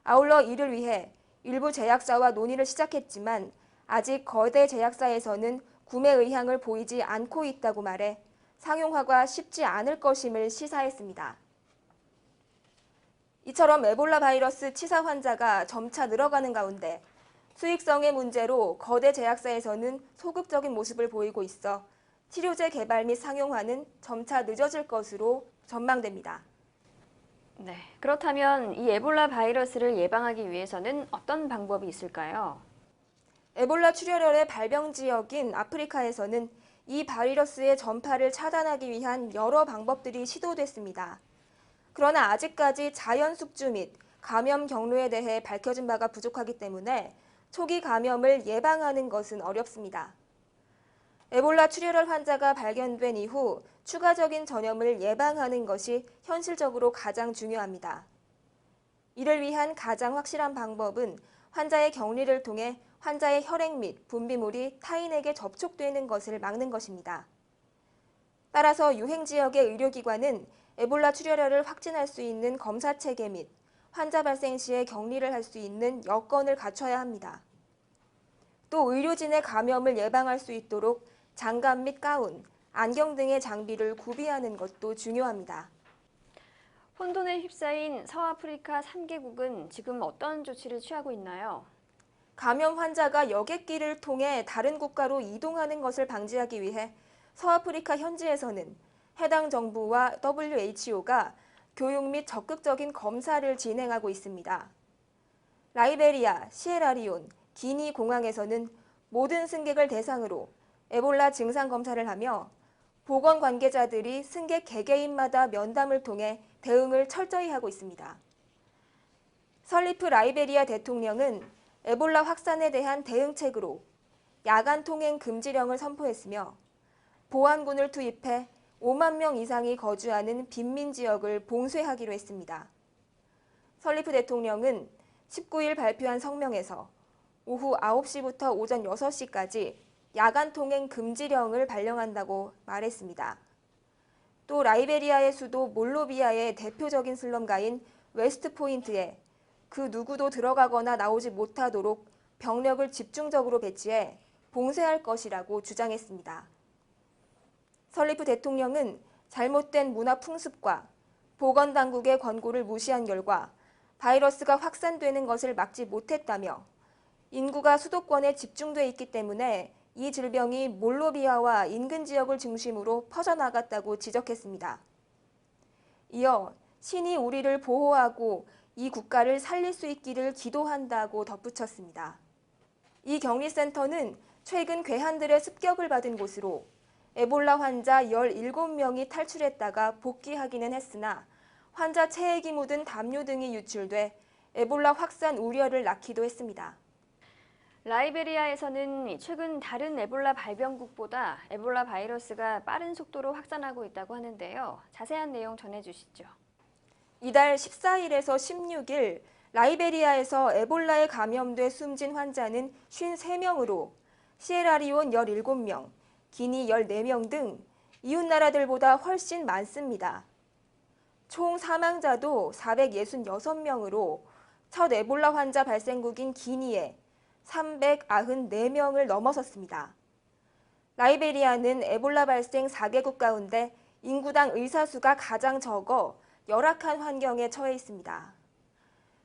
아울러 이를 위해 일부 제약사와 논의를 시작했지만 아직 거대 제약사에서는 구매 의향을 보이지 않고 있다고 말해 상용화가 쉽지 않을 것임을 시사했습니다. 이처럼 에볼라 바이러스 치사 환자가 점차 늘어가는 가운데 수익성의 문제로 거대 제약사에서는 소극적인 모습을 보이고 있어 치료제 개발 및 상용화는 점차 늦어질 것으로 전망됩니다. 네, 그렇다면 이 에볼라 바이러스를 예방하기 위해서는 어떤 방법이 있을까요? 에볼라 출혈열의 발병 지역인 아프리카에서는 이 바이러스의 전파를 차단하기 위한 여러 방법들이 시도됐습니다. 그러나 아직까지 자연 숙주 및 감염 경로에 대해 밝혀진 바가 부족하기 때문에 초기 감염을 예방하는 것은 어렵습니다. 에볼라 출혈열 환자가 발견된 이후 추가적인 전염을 예방하는 것이 현실적으로 가장 중요합니다. 이를 위한 가장 확실한 방법은 환자의 격리를 통해 환자의 혈액 및 분비물이 타인에게 접촉되는 것을 막는 것입니다. 따라서 유행 지역의 의료기관은 에볼라 출혈열을 확진할 수 있는 검사 체계 및 환자 발생 시에 격리를 할 수 있는 여건을 갖춰야 합니다. 또 의료진의 감염을 예방할 수 있도록 장갑 및 가운, 안경 등의 장비를 구비하는 것도 중요합니다. 혼돈에 휩싸인 서아프리카 3개국은 지금 어떤 조치를 취하고 있나요? 감염 환자가 여객기를 통해 다른 국가로 이동하는 것을 방지하기 위해 서아프리카 현지에서는 해당 정부와 WHO가 교육 및 적극적인 검사를 진행하고 있습니다. 라이베리아, 시에라리온, 기니 공항에서는 모든 승객을 대상으로 에볼라 증상 검사를 하며 보건 관계자들이 승객 개개인마다 면담을 통해 대응을 철저히 하고 있습니다. 설리프 라이베리아 대통령은 에볼라 확산에 대한 대응책으로 야간 통행 금지령을 선포했으며 보안군을 투입해 5만 명 이상이 거주하는 빈민 지역을 봉쇄하기로 했습니다. 설리프 대통령은 19일 발표한 성명에서 오후 9시부터 오전 6시까지 야간 통행 금지령을 발령한다고 말했습니다. 또 라이베리아의 수도 몰로비아의 대표적인 슬럼가인 웨스트포인트에 그 누구도 들어가거나 나오지 못하도록 병력을 집중적으로 배치해 봉쇄할 것이라고 주장했습니다. 설리프 대통령은 잘못된 문화 풍습과 보건당국의 권고를 무시한 결과 바이러스가 확산되는 것을 막지 못했다며 인구가 수도권에 집중돼 있기 때문에 이 질병이 몰로비아와 인근 지역을 중심으로 퍼져나갔다고 지적했습니다. 이어 신이 우리를 보호하고 이 국가를 살릴 수 있기를 기도한다고 덧붙였습니다. 이 격리센터는 최근 괴한들의 습격을 받은 곳으로 에볼라 환자 17명이 탈출했다가 복귀하기는 했으나 환자 체액이 묻은 담요 등이 유출돼 에볼라 확산 우려를 낳기도 했습니다. 라이베리아에서는 최근 다른 에볼라 발병국보다 에볼라 바이러스가 빠른 속도로 확산하고 있다고 하는데요. 자세한 내용 전해주시죠. 이달 14일에서 16일 라이베리아에서 에볼라에 감염돼 숨진 환자는 53명으로 시에라리온 17명, 기니 14명 등 이웃 나라들보다 훨씬 많습니다. 총 사망자도 466명으로 첫 에볼라 환자 발생국인 기니에 394명을 넘어섰습니다. 라이베리아는 에볼라 발생 4개국 가운데 인구당 의사 수가 가장 적어 열악한 환경에 처해 있습니다.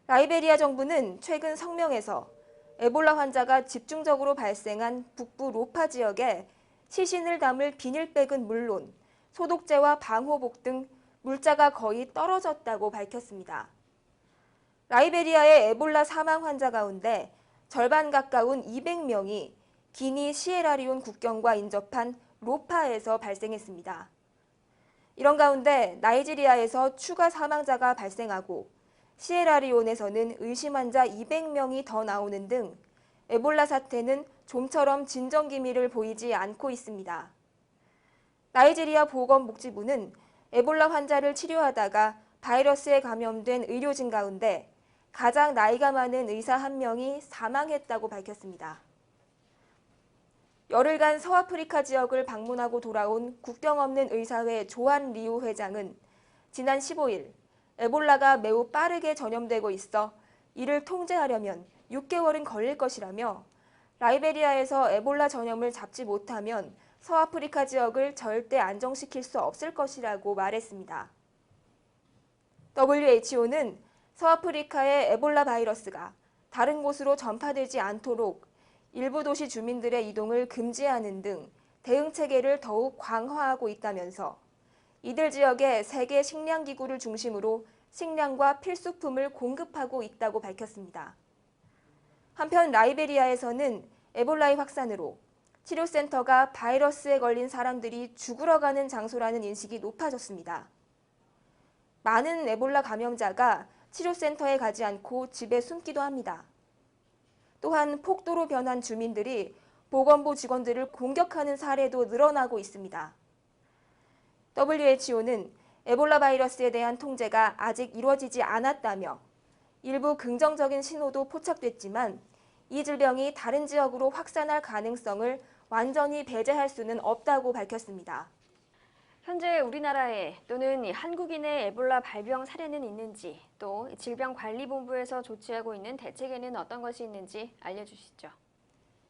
라이베리아 정부는 최근 성명에서 에볼라 환자가 집중적으로 발생한 북부 로파 지역에 시신을 담을 비닐백은 물론 소독제와 방호복 등 물자가 거의 떨어졌다고 밝혔습니다. 라이베리아의 에볼라 사망 환자 가운데 절반 가까운 200명이 기니 시에라리온 국경과 인접한 로파에서 발생했습니다. 이런 가운데 나이지리아에서 추가 사망자가 발생하고 시에라리온에서는 의심 환자 200명이 더 나오는 등 에볼라 사태는 좀처럼 진정 기미를 보이지 않고 있습니다. 나이지리아 보건복지부는 에볼라 환자를 치료하다가 바이러스에 감염된 의료진 가운데 가장 나이가 많은 의사 1명이 사망했다고 밝혔습니다. 열흘간 서아프리카 지역을 방문하고 돌아온 국경 없는 의사회 조한 리우 회장은 지난 15일 에볼라가 매우 빠르게 전염되고 있어 이를 통제하려면 6개월은 걸릴 것이라며 라이베리아에서 에볼라 전염을 잡지 못하면 서아프리카 지역을 절대 안정시킬 수 없을 것이라고 말했습니다. WHO는 서아프리카의 에볼라 바이러스가 다른 곳으로 전파되지 않도록 일부 도시 주민들의 이동을 금지하는 등 대응 체계를 더욱 강화하고 있다면서 이들 지역에 세계 식량기구를 중심으로 식량과 필수품을 공급하고 있다고 밝혔습니다. 한편 라이베리아에서는 에볼라의 확산으로 치료센터가 바이러스에 걸린 사람들이 죽으러가는 장소라는 인식이 높아졌습니다. 많은 에볼라 감염자가 치료센터에 가지 않고 집에 숨기도 합니다. 또한 폭도로 변한 주민들이 보건부 직원들을 공격하는 사례도 늘어나고 있습니다. WHO는 에볼라 바이러스에 대한 통제가 아직 이루어지지 않았다며 일부 긍정적인 신호도 포착됐지만 이 질병이 다른 지역으로 확산할 가능성을 완전히 배제할 수는 없다고 밝혔습니다. 현재 우리나라에 또는 한국인의 에볼라 발병 사례는 있는지, 또 질병관리본부에서 조치하고 있는 대책에는 어떤 것이 있는지 알려주시죠.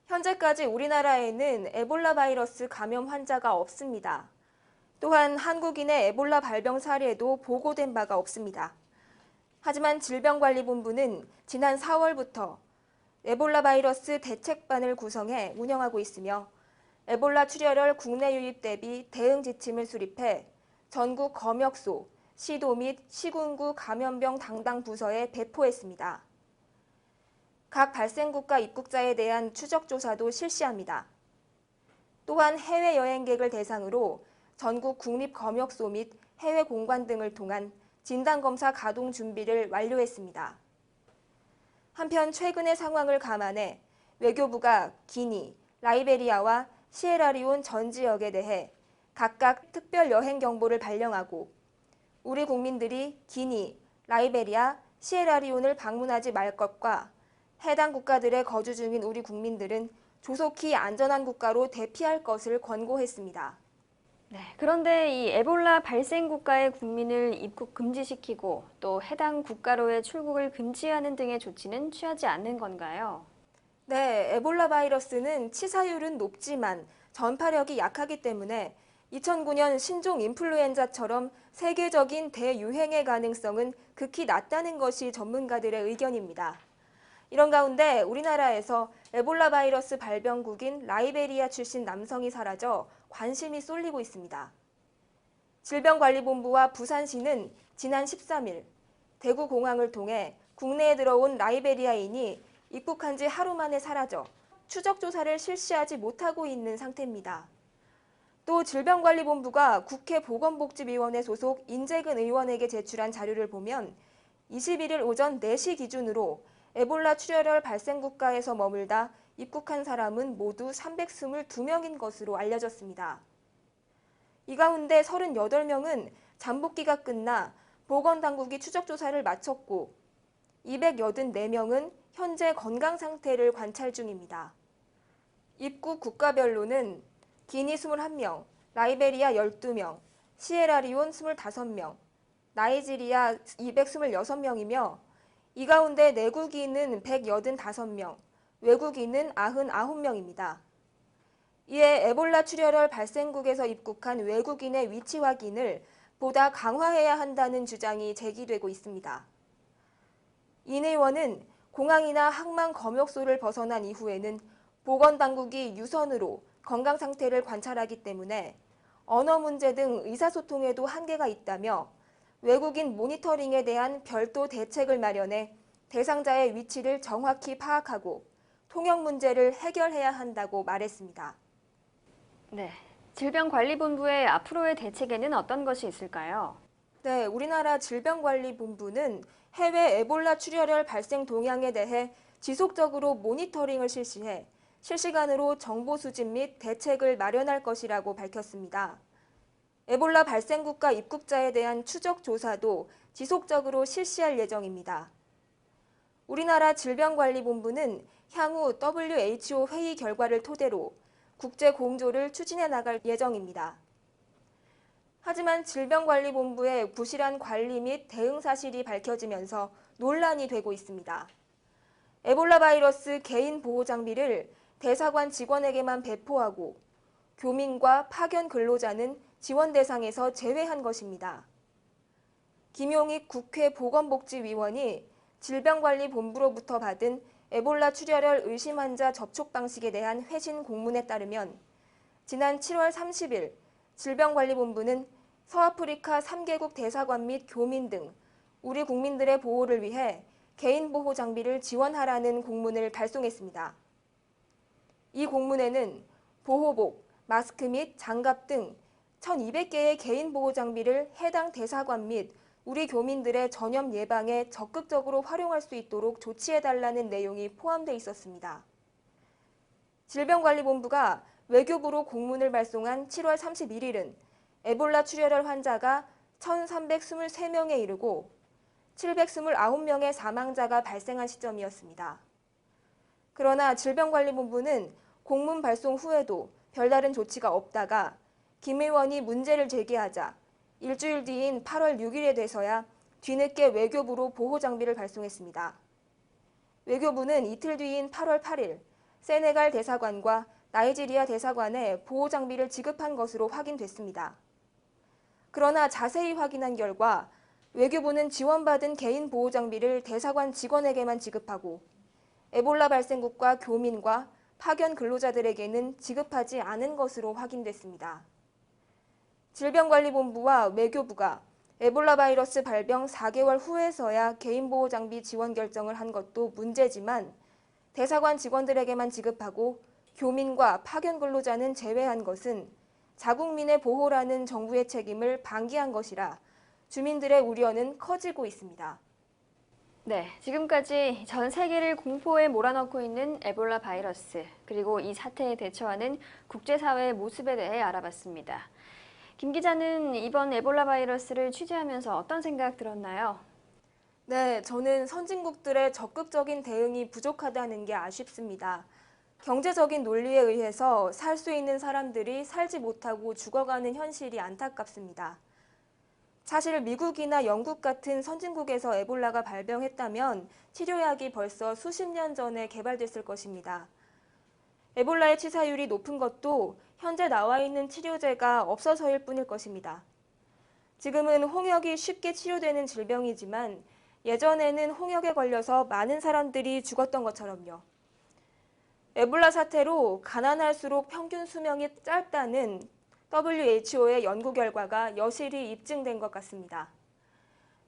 현재까지 우리나라에는 에볼라 바이러스 감염 환자가 없습니다. 또한 한국인의 에볼라 발병 사례도 보고된 바가 없습니다. 하지만 질병관리본부는 지난 4월부터 에볼라 바이러스 대책반을 구성해 운영하고 있으며 에볼라 출혈열 국내 유입 대비 대응 지침을 수립해 전국 검역소, 시도 및 시군구 감염병 담당 부서에 배포했습니다. 각 발생국가 입국자에 대한 추적 조사도 실시합니다. 또한 해외 여행객을 대상으로 전국 국립검역소 및 해외 공관 등을 통한 진단검사 가동 준비를 완료했습니다. 한편 최근의 상황을 감안해 외교부가 기니, 라이베리아와 시에라리온 전 지역에 대해 각각 특별 여행 경보를 발령하고 우리 국민들이 기니, 라이베리아, 시에라리온을 방문하지 말 것과 해당 국가들에 거주 중인 우리 국민들은 조속히 안전한 국가로 대피할 것을 권고했습니다. 네, 그런데 이 에볼라 발생 국가의 국민을 입국 금지시키고 또 해당 국가로의 출국을 금지하는 등의 조치는 취하지 않는 건가요? 네, 에볼라 바이러스는 치사율은 높지만 전파력이 약하기 때문에 2009년 신종 인플루엔자처럼 세계적인 대유행의 가능성은 극히 낮다는 것이 전문가들의 의견입니다. 이런 가운데 우리나라에서 에볼라 바이러스 발병국인 라이베리아 출신 남성이 사라져 관심이 쏠리고 있습니다. 질병관리본부와 부산시는 지난 13일 대구공항을 통해 국내에 들어온 라이베리아인이 입국한 지 하루 만에 사라져 추적 조사를 실시하지 못하고 있는 상태입니다. 또 질병관리본부가 국회 보건복지위원회 소속 인재근 의원에게 제출한 자료를 보면 21일 오전 4시 기준으로 에볼라 출혈열 발생 국가에서 머물다 입국한 사람은 모두 322명인 것으로 알려졌습니다. 이 가운데 38명은 잠복기가 끝나 보건당국이 추적조사를 마쳤고 284명은 현재 건강 상태를 관찰 중입니다. 입국 국가별로는 기니 21명, 라이베리아 12명, 시에라리온 25명, 나이지리아 226명이며 이 가운데 내국인은 185명, 외국인은 99명입니다. 이에 에볼라 출혈열 발생국에서 입국한 외국인의 위치 확인을 보다 강화해야 한다는 주장이 제기되고 있습니다. 인 의원은 공항이나 항만 검역소를 벗어난 이후에는 보건당국이 유선으로 건강 상태를 관찰하기 때문에 언어 문제 등 의사소통에도 한계가 있다며 외국인 모니터링에 대한 별도 대책을 마련해 대상자의 위치를 정확히 파악하고 통역 문제를 해결해야 한다고 말했습니다. 네, 질병관리본부의 앞으로의 대책에는 어떤 것이 있을까요? 네, 우리나라 질병관리본부는 해외 에볼라 출혈열 발생 동향에 대해 지속적으로 모니터링을 실시해 실시간으로 정보 수집 및 대책을 마련할 것이라고 밝혔습니다. 에볼라 발생 국가 입국자에 대한 추적 조사도 지속적으로 실시할 예정입니다. 우리나라 질병관리본부는 향후 WHO 회의 결과를 토대로 국제 공조를 추진해 나갈 예정입니다. 하지만 질병관리본부의 부실한 관리 및 대응 사실이 밝혀지면서 논란이 되고 있습니다. 에볼라 바이러스 개인 보호 장비를 대사관 직원에게만 배포하고 교민과 파견 근로자는 지원 대상에서 제외한 것입니다. 김용익 국회 보건복지위원이 질병관리본부로부터 받은 에볼라 출혈열 의심 환자 접촉 방식에 대한 회신 공문에 따르면 지난 7월 30일 질병관리본부는 서아프리카 3개국 대사관 및 교민 등 우리 국민들의 보호를 위해 개인보호 장비를 지원하라는 공문을 발송했습니다. 이 공문에는 보호복, 마스크 및 장갑 등 1,200개의 개인보호 장비를 해당 대사관 및 우리 교민들의 전염 예방에 적극적으로 활용할 수 있도록 조치해달라는 내용이 포함되어 있었습니다. 질병관리본부가 외교부로 공문을 발송한 7월 31일은 에볼라 출혈열 환자가 1,323명에 이르고 729명의 사망자가 발생한 시점이었습니다. 그러나 질병관리본부는 공문 발송 후에도 별다른 조치가 없다가 김 의원이 문제를 제기하자 일주일 뒤인 8월 6일에 돼서야 뒤늦게 외교부로 보호장비를 발송했습니다. 외교부는 이틀 뒤인 8월 8일 세네갈 대사관과 나이지리아 대사관에 보호장비를 지급한 것으로 확인됐습니다. 그러나 자세히 확인한 결과 외교부는 지원받은 개인 보호장비를 대사관 직원에게만 지급하고 에볼라 발생국과 교민과 파견 근로자들에게는 지급하지 않은 것으로 확인됐습니다. 질병관리본부와 외교부가 에볼라 바이러스 발병 4개월 후에서야 개인보호장비 지원 결정을 한 것도 문제지만 대사관 직원들에게만 지급하고 교민과 파견 근로자는 제외한 것은 자국민의 보호라는 정부의 책임을 방기한 것이라 주민들의 우려는 커지고 있습니다. 네, 지금까지 전 세계를 공포에 몰아넣고 있는 에볼라 바이러스, 그리고 이 사태에 대처하는 국제사회의 모습에 대해 알아봤습니다. 김 기자는 이번 에볼라 바이러스를 취재하면서 어떤 생각 들었나요? 네, 저는 선진국들의 적극적인 대응이 부족하다는 게 아쉽습니다. 경제적인 논리에 의해서 살 수 있는 사람들이 살지 못하고 죽어가는 현실이 안타깝습니다. 사실 미국이나 영국 같은 선진국에서 에볼라가 발병했다면 치료약이 벌써 수십 년 전에 개발됐을 것입니다. 에볼라의 치사율이 높은 것도 현재 나와 있는 치료제가 없어서일 뿐일 것입니다. 지금은 홍역이 쉽게 치료되는 질병이지만 예전에는 홍역에 걸려서 많은 사람들이 죽었던 것처럼요. 에볼라 사태로 가난할수록 평균 수명이 짧다는 WHO의 연구 결과가 여실히 입증된 것 같습니다.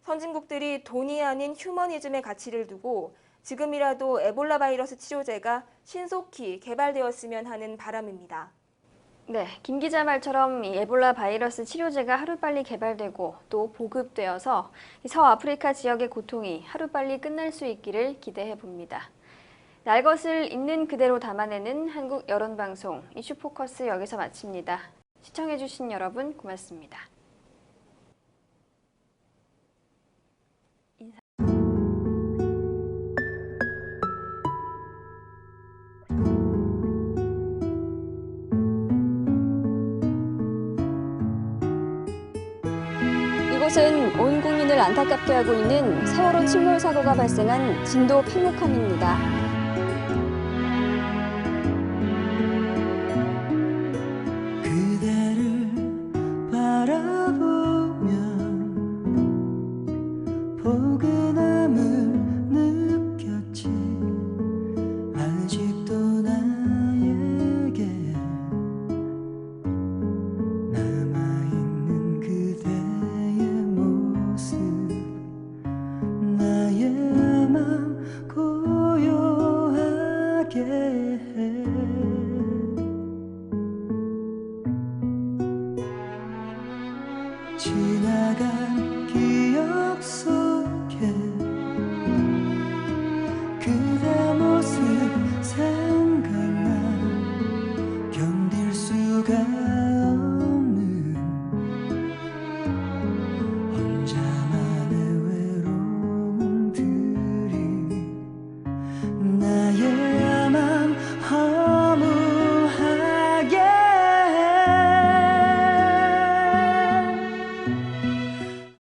선진국들이 돈이 아닌 휴머니즘의 가치를 두고 지금이라도 에볼라 바이러스 치료제가 신속히 개발되었으면 하는 바람입니다. 네, 김 기자 말처럼 이 에볼라 바이러스 치료제가 하루빨리 개발되고 또 보급되어서 서아프리카 지역의 고통이 하루빨리 끝날 수 있기를 기대해 봅니다. 날 것을 있는 그대로 담아내는 한국 여론방송 이슈포커스 여기서 마칩니다. 시청해주신 여러분 고맙습니다. 이곳은 온 국민을 안타깝게 하고 있는 세월호 침몰 사고가 발생한 진도 팽목항입니다. 나의 맘 고요하게 해